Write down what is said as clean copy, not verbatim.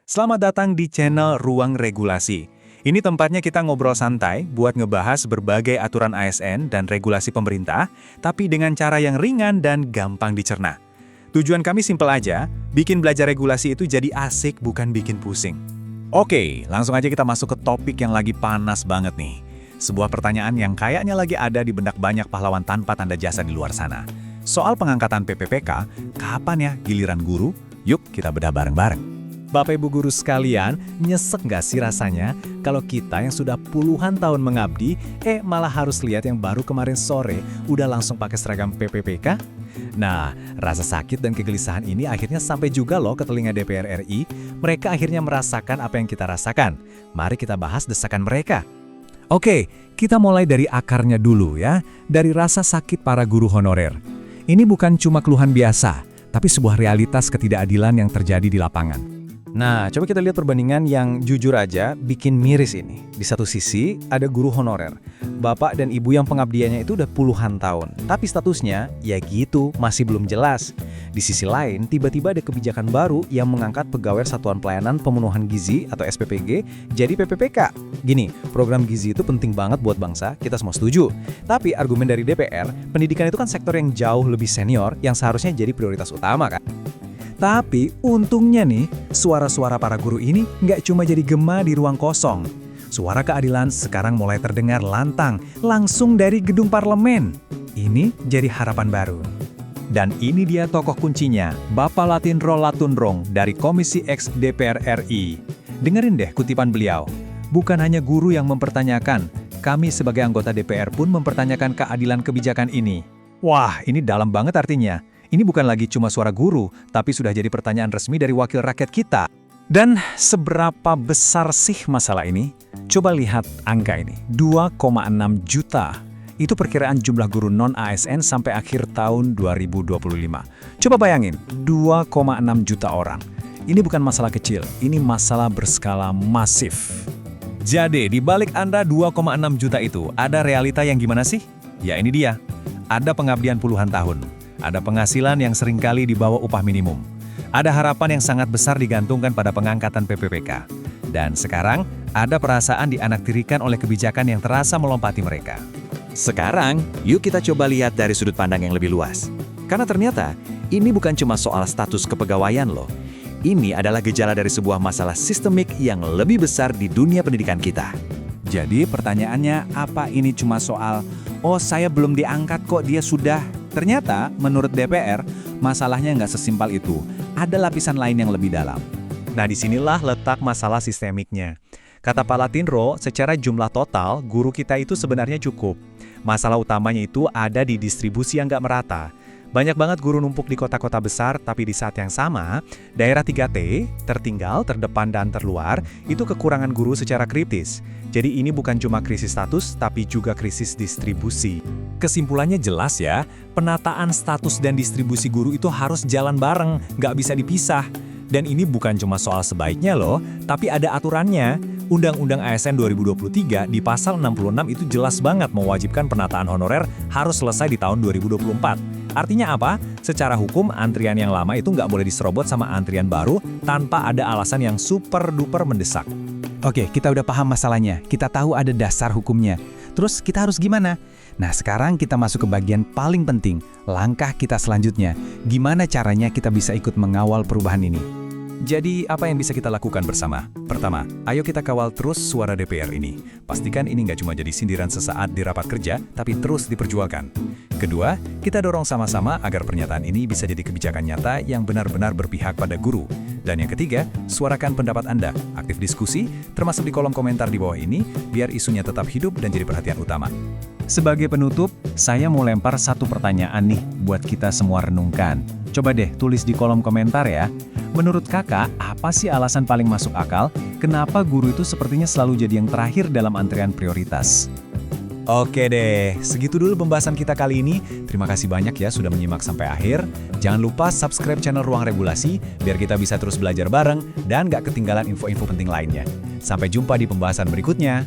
Selamat datang di channel Ruang Regulasi. Ini tempatnya kita ngobrol santai buat ngebahas berbagai aturan ASN dan regulasi pemerintah, tapi dengan cara yang ringan dan gampang dicerna. Tujuan kami simpel aja, bikin belajar regulasi itu jadi asik bukan bikin pusing. Oke, langsung aja kita masuk ke topik yang lagi panas banget nih. Sebuah pertanyaan yang kayaknya lagi ada di benak banyak pahlawan tanpa tanda jasa di luar sana. Soal pengangkatan PPPK, kapan ya giliran guru? Yuk kita bedah bareng-bareng. Bapak Ibu guru sekalian, nyesek nggak sih rasanya kalau kita yang sudah puluhan tahun mengabdi, malah harus lihat yang baru kemarin sore udah langsung pakai seragam PPPK? Nah, rasa sakit dan kegelisahan ini akhirnya sampai juga loh ke telinga DPR RI. Mereka akhirnya merasakan apa yang kita rasakan. Mari kita bahas desakan mereka. Oke, kita mulai dari akarnya dulu ya, dari rasa sakit para guru honorer. Ini bukan cuma keluhan biasa, tapi sebuah realitas ketidakadilan yang terjadi di lapangan. Nah, coba kita lihat perbandingan yang jujur aja bikin miris ini. Di satu sisi, ada guru honorer. Bapak dan ibu yang pengabdiannya itu udah puluhan tahun. Tapi statusnya, ya gitu, masih belum jelas. Di sisi lain, tiba-tiba ada kebijakan baru yang mengangkat pegawai Satuan Pelayanan Pemenuhan Gizi atau SPPG jadi PPPK. Gini, program gizi itu penting banget buat bangsa, kita semua setuju. Tapi argumen dari DPR, pendidikan itu kan sektor yang jauh lebih senior yang seharusnya jadi prioritas utama kan? Tapi untungnya nih, suara-suara para guru ini nggak cuma jadi gema di ruang kosong. Suara keadilan sekarang mulai terdengar lantang, langsung dari gedung parlemen. Ini jadi harapan baru. Dan ini dia tokoh kuncinya, Bapak Latinro Latunrong dari Komisi X DPR RI. Dengerin deh kutipan beliau. Bukan hanya guru yang mempertanyakan, kami sebagai anggota DPR pun mempertanyakan keadilan kebijakan ini. Wah, ini dalam banget artinya. Ini bukan lagi cuma suara guru, tapi sudah jadi pertanyaan resmi dari wakil rakyat kita. Dan seberapa besar sih masalah ini? Coba lihat angka ini, 2,6 juta. Itu perkiraan jumlah guru non-ASN sampai akhir tahun 2025. Coba bayangin, 2,6 juta orang. Ini bukan masalah kecil, ini masalah berskala masif. Jadi, di balik Anda 2,6 juta itu, ada realita yang gimana sih? Ya ini dia, ada pengabdian puluhan tahun. Ada penghasilan yang seringkali di bawah upah minimum. Ada harapan yang sangat besar digantungkan pada pengangkatan PPPK. Dan sekarang, ada perasaan dianaktirikan oleh kebijakan yang terasa melompati mereka. Sekarang, yuk kita coba lihat dari sudut pandang yang lebih luas. Karena ternyata, ini bukan cuma soal status kepegawaian loh. Ini adalah gejala dari sebuah masalah sistemik yang lebih besar di dunia pendidikan kita. Jadi pertanyaannya, apa ini cuma soal, oh saya belum diangkat kok dia sudah? Ternyata, menurut DPR, masalahnya nggak sesimpel itu. Ada lapisan lain yang lebih dalam. Nah, disinilah letak masalah sistemiknya. Kata Pak Latinro, secara jumlah total, guru kita itu sebenarnya cukup. Masalah utamanya itu ada di distribusi yang nggak merata. Banyak banget guru numpuk di kota-kota besar, tapi di saat yang sama, daerah 3T, tertinggal, terdepan, dan terluar, itu kekurangan guru secara kritis. Jadi ini bukan cuma krisis status, tapi juga krisis distribusi. Kesimpulannya jelas ya, penataan status dan distribusi guru itu harus jalan bareng, nggak bisa dipisah. Dan ini bukan cuma soal sebaiknya loh, tapi ada aturannya. Undang-Undang ASN 2023 di pasal 66 itu jelas banget mewajibkan penataan honorer harus selesai di tahun 2024. Artinya apa? Secara hukum, antrian yang lama itu nggak boleh diserobot sama antrian baru tanpa ada alasan yang super-duper mendesak. Oke, kita udah paham masalahnya. Kita tahu ada dasar hukumnya. Terus kita harus gimana? Nah, sekarang kita masuk ke bagian paling penting, langkah kita selanjutnya. Gimana caranya kita bisa ikut mengawal perubahan ini? Jadi, apa yang bisa kita lakukan bersama? Pertama, ayo kita kawal terus suara DPR ini. Pastikan ini nggak cuma jadi sindiran sesaat di rapat kerja, tapi terus diperjuangkan. Kedua, kita dorong sama-sama agar pernyataan ini bisa jadi kebijakan nyata yang benar-benar berpihak pada guru. Dan yang ketiga, suarakan pendapat Anda, aktif diskusi, termasuk di kolom komentar di bawah ini, biar isunya tetap hidup dan jadi perhatian utama. Sebagai penutup, saya mau lempar satu pertanyaan nih buat kita semua renungkan. Coba deh tulis di kolom komentar ya. Menurut kakak, apa sih alasan paling masuk akal? Kenapa guru itu sepertinya selalu jadi yang terakhir dalam antrian prioritas? Oke deh, segitu dulu pembahasan kita kali ini. Terima kasih banyak ya sudah menyimak sampai akhir. Jangan lupa subscribe channel Ruang Regulasi, biar kita bisa terus belajar bareng dan gak ketinggalan info-info penting lainnya. Sampai jumpa di pembahasan berikutnya.